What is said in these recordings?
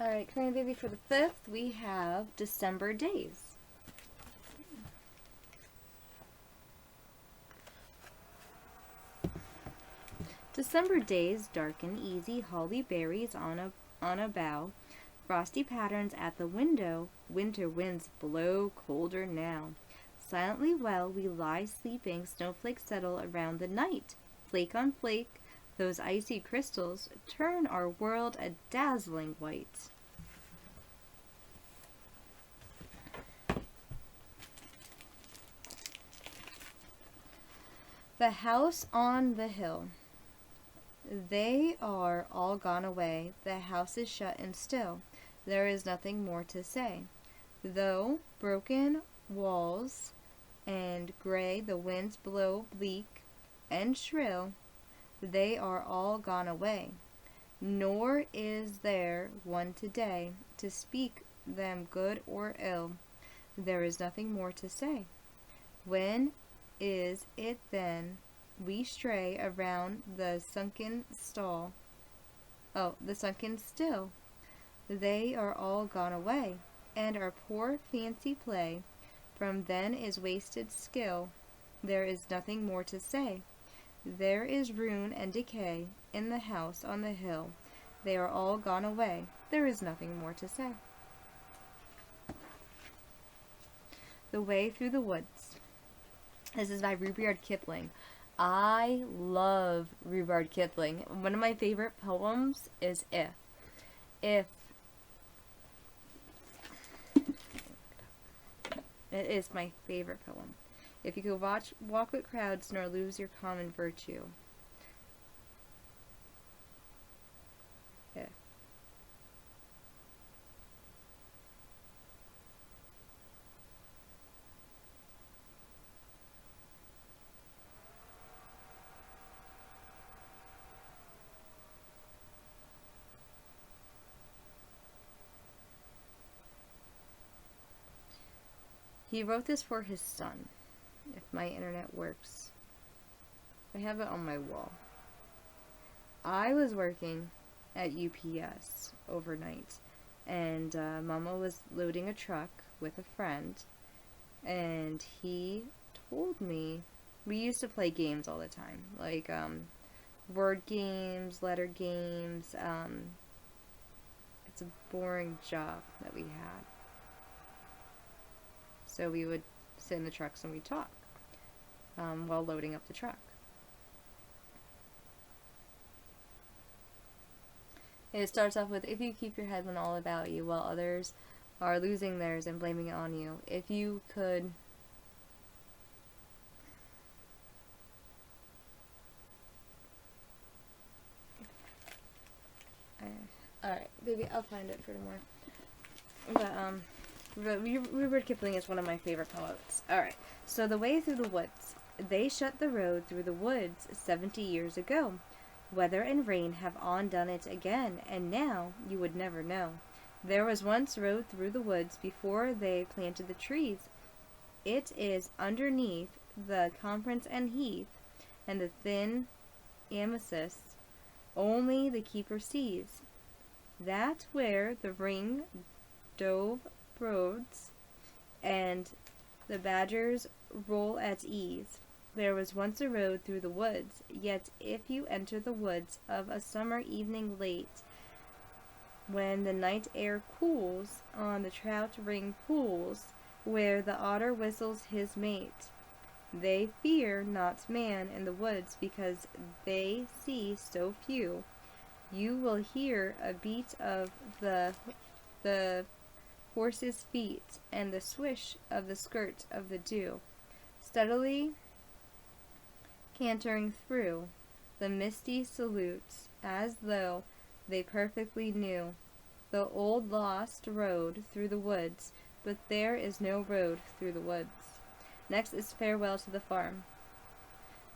Alright, Karina baby, for the 5th, we have December days. December days, dark and easy, holly berries on a bough, frosty patterns at the window, winter winds blow colder now. Silently well we lie sleeping, snowflakes settle around the night. Flake on flake, those icy crystals turn our world a dazzling white. The house on the hill. They are all gone away, the house is shut and still, there is nothing more to say. Though broken walls and gray the winds blow bleak and shrill, they are all gone away, nor is there one today to speak them good or ill. There is nothing more to say. When is it then we stray around the sunken still? They are all gone away, and our poor fancy play from then is wasted skill. There is nothing more to say. There is ruin and decay in the house on the hill. They are all gone away. There is nothing more to say. The Way Through the Woods. This is by Rudyard Kipling. I love Rudyard Kipling. One of my favorite poems is If. If. It is my favorite poem. If you could walk with crowds nor lose your common virtue. If. He wrote this for his son. If my internet works. I have it on my wall. I was working at UPS overnight, and Mama was loading a truck with a friend, and he told me, we used to play games all the time, like word games, letter games. It's a boring job that we had. So we would sit in the trucks and we'd talk while loading up the truck. It starts off with, if you keep your head when all about you while others are losing theirs and blaming it on you. If you could... Alright, baby, I'll find it for tomorrow. But, Rudyard Kipling is one of my favorite poets. Alright, so The Way Through the Woods. They shut the road through the woods 70 years ago. Weather and rain have undone it again, and now you would never know. There was once road through the woods before they planted the trees. It is underneath the conference and heath, and the thin amethyst only the keeper sees. That's where the ring dove broods, and the badgers roll at ease. There was once a road through the woods, yet if you enter the woods of a summer evening late, when the night air cools on the trout ring pools, where the otter whistles his mate, they fear not man in the woods because they see so few. You will hear a beat of the horse's feet and the swish of the skirt of the dew, steadily cantering through the misty salutes, as though they perfectly knew the old lost road through the woods, but there is no road through the woods. Next is Farewell to the Farm.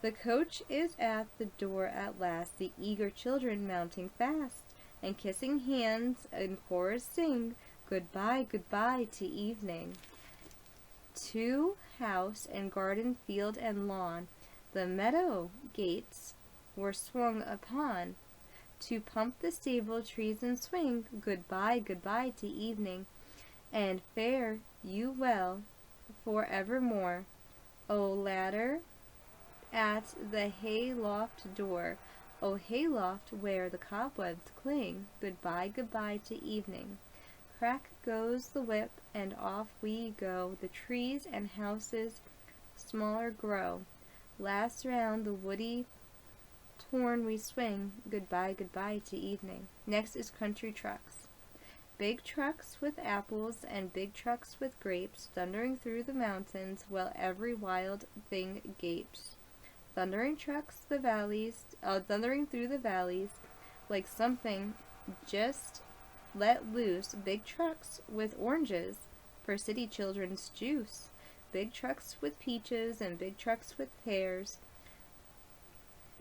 The coach is at the door at last, the eager children mounting fast, and kissing hands in chorus sing, goodbye, goodbye to evening. To house and garden, field and lawn, the meadow gates were swung upon. to pump the stable trees and swing. Goodbye, goodbye to evening, and fare you well for evermore. O ladder at the hayloft door, O hayloft where the cobwebs cling, goodbye, goodbye to evening. Crack goes the whip, and off we go. The trees and houses smaller grow. Last round the woody torn we swing. Goodbye, goodbye to evening. Next is country trucks. Big trucks with apples and big trucks with grapes, thundering through the mountains while every wild thing gapes. Thundering through the valleys like something just let loose. Big trucks with oranges for city children's juice. Big trucks with peaches and big trucks with pears,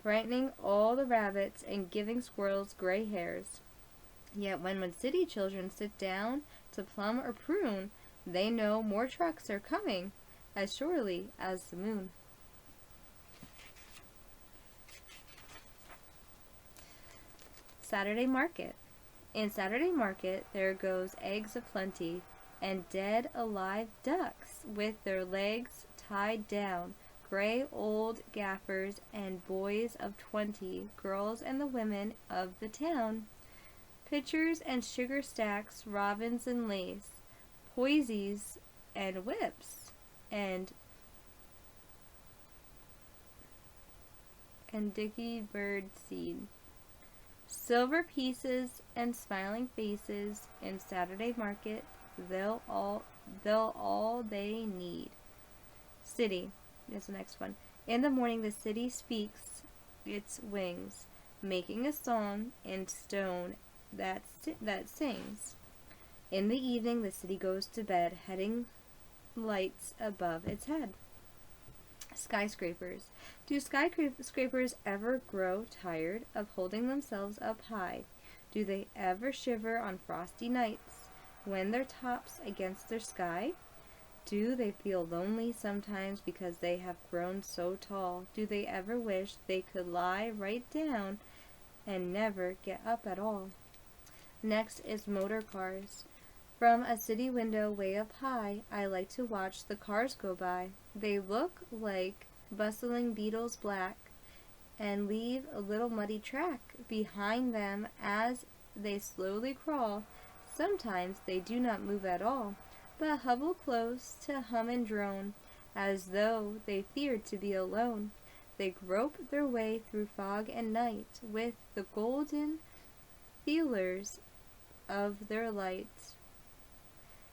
frightening all the rabbits and giving squirrels gray hairs. Yet when city children sit down to plum or prune, they know more trucks are coming as surely as the moon. Saturday Market. In Saturday Market there goes eggs aplenty, and dead alive ducks with their legs tied down, gray old gaffers and boys of 20, girls and the women of the town. Pitchers and sugar stacks, robins and lace, posies and whips, and dicky bird seed. Silver pieces and smiling faces in Saturday Market, they'll all they need. City is the next one. In the morning the city speaks its wings, making a song in stone that sings. In the evening the city goes to bed, heading lights above its head. Skyscrapers. Do skyscrapers ever grow tired of holding themselves up high? Do they ever shiver on frosty nights when their tops against their sky? Do they feel lonely sometimes because they have grown so tall? Do they ever wish they could lie right down and never get up at all? Next is motor cars. From a city window way up high, I like to watch the cars go by. They look like bustling beetles black, and leave a little muddy track behind them as they slowly crawl. Sometimes they do not move at all, but huddle close to hum and drone, as though they feared to be alone. They grope their way through fog and night with the golden feelers of their light.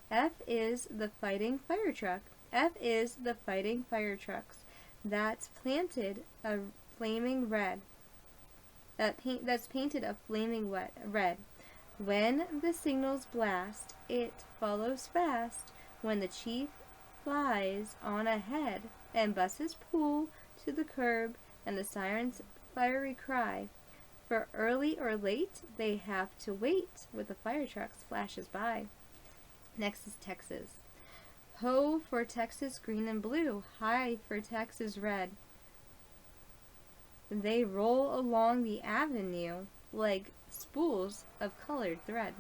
F is the Fighting FireTruck. F is the Fighting FireTrucks that's painted a flaming red. That's painted a flaming red. When the signals blast, it follows fast. When the chief flies on ahead, and buses pull to the curb, and the sirens fiery cry. For early or late, they have to wait with the fire trucks flashes by. Next is Texas. Ho for Texas green and blue, hi for Texas red. They roll along the avenue like spools of colored thread.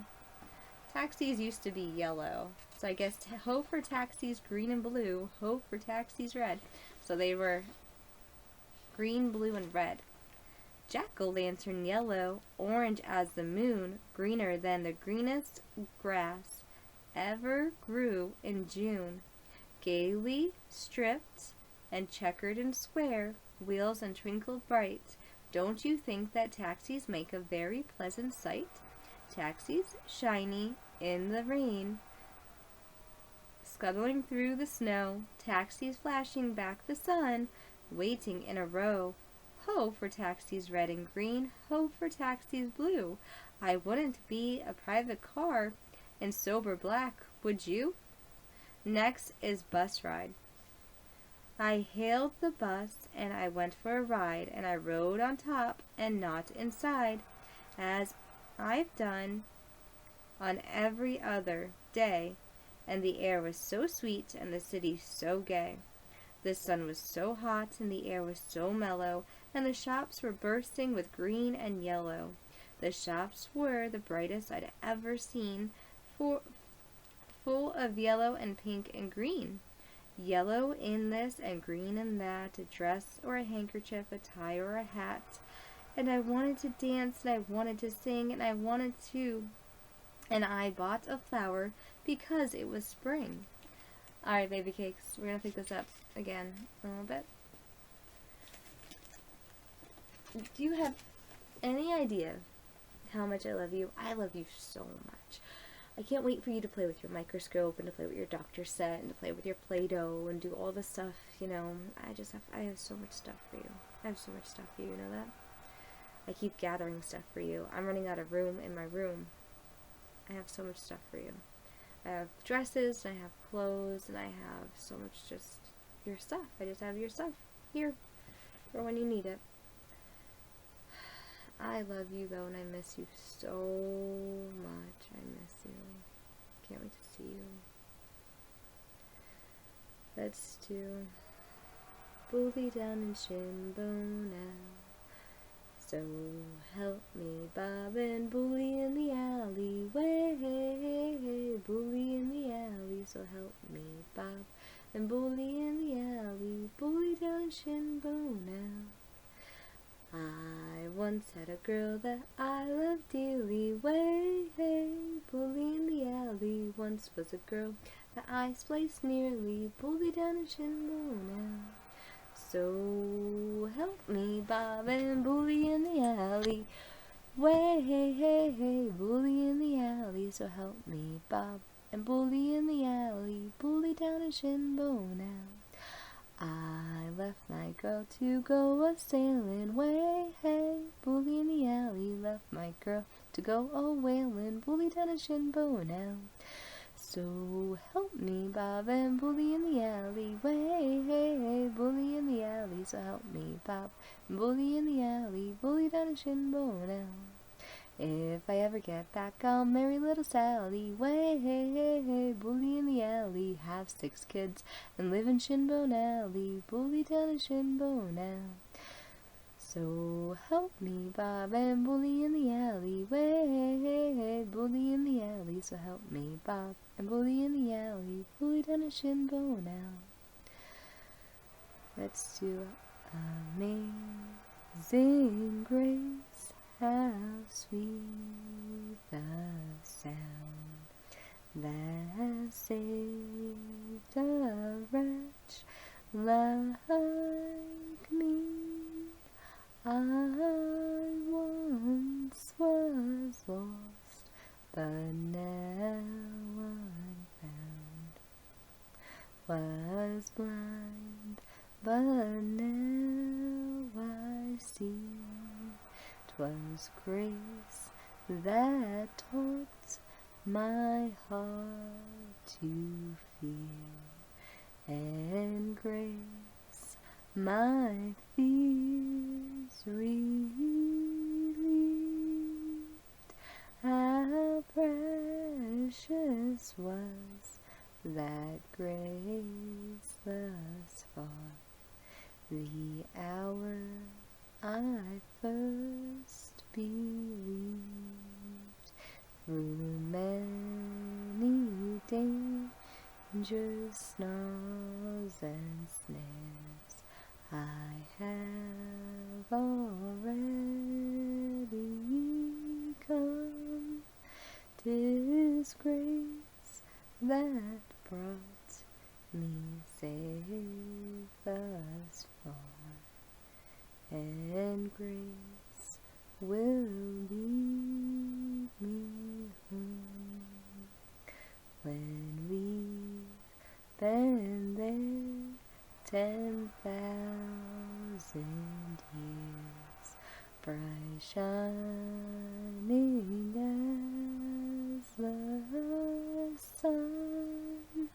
Taxis used to be yellow, so I guess ho for taxis green and blue, ho for taxis red. So they were green, blue, and red. Jack-o'-lantern yellow, orange as the moon, greener than the greenest grass ever grew in June. Gaily stripped and checkered and square, wheels and twinkled bright. Don't you think that taxis make a very pleasant sight? Taxis shiny in the rain, scuttling through the snow, taxis flashing back the sun, waiting in a row. Ho for taxis red and green, ho for taxis blue. I wouldn't be a private car in sober black, would you? Next is bus ride. I hailed the bus and I went for a ride, and I rode on top and not inside, as I've done on every other day, and the air was so sweet and the city so gay. The sun was so hot and the air was so mellow, and the shops were bursting with green and yellow. The shops were the brightest I'd ever seen, full of yellow and pink and green. Yellow in this and green in that, a dress or a handkerchief, a tie or a hat. And I wanted to dance, and I wanted to sing, and I wanted to. And I bought a flower because it was spring. Alright, baby cakes, we're going to pick this up again a little bit. Do you have any idea how much I love you? I love you so much. I can't wait for you to play with your microscope and to play with your doctor set and to play with your Play-Doh and do all the stuff, you know. I have so much stuff for you. I have so much stuff for you, you know that? I keep gathering stuff for you. I'm running out of room in my room. I have so much stuff for you. I have dresses, and I have clothes, and I have so much just your stuff. I just have your stuff here for when you need it. I love you though, and I miss you so much. I miss you. Can't wait to see you. Let's do Bully down in Shinbo now. So help me, Bob and Bully in the alleyway. Bully in the alley, so help me, Bob and Bully in the alley. Bully down in Shinbo now. I once had a girl that I loved dearly, way, hey, Bully in the alley. Once was a girl that I spliced nearly, Bully down in Shinbo now. So help me, Bob and Bully in the alley, way, hey, hey, hey, Bully in the alley. So help me, Bob and Bully in the alley, Bully down in Shinbo now. I left my girl to go a-sailing, way, hey, Bully in the alley. Left my girl to go a-whaling, Bully down in Shinbo now. So help me, Bob and Bully in the alley, way, hey, hey, Bully in the alley. So help me, Bob and Bully in the alley, Bully down in Shinbo now. If I ever get back, I'll marry little Sally, way, hey, hey, hey, Bully in the alley. Have 6 kids and live in Shinbo Alley, Bully down in Shinbo now. So help me, Bob and Bully in the alley, way, hey, hey, hey, Bully in the alley. So help me, Bob and Bully in the alley, Bully down in Shinbo now. Let's do Amazing Grace. How sweet the sound that saved a wretch like me. I once was lost, but now I'm found. Was blind, but now I see. 'Twas grace that taught my heart to fear, and grace my fears relieved. How precious was that grace thus far, the hour I first believed. Through many dangers, snarls, and snares, I have already come. 'Tis grace that brought me safe thus far, and grace will lead me home. When we've been there 10,000 years, bright shining as the sun,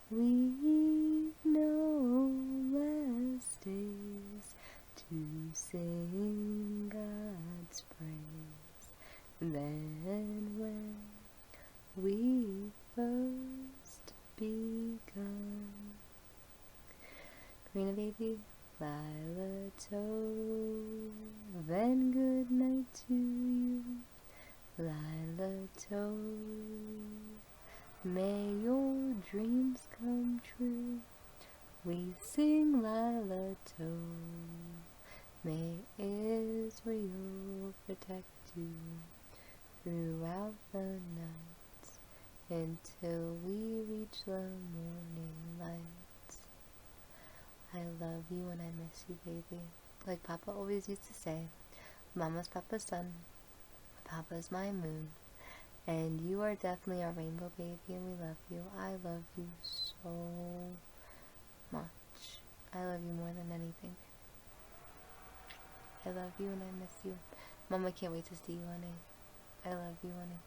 we've no less days to sing God's praise than when we first begun. Karina baby, Lila Tove, and good night to you. Lila Toe, may your dreams come true. We sing Lila Toe, may Israel protect you throughout the night until we reach the morning light. I love you and I miss you, baby. Like Papa always used to say, Mama's Papa's sun, Papa's my moon, and you are definitely our rainbow baby, and we love you. I love you so much. I love you more than anything. I love you and I miss you. Mama can't wait to see you, honey. I love you, honey.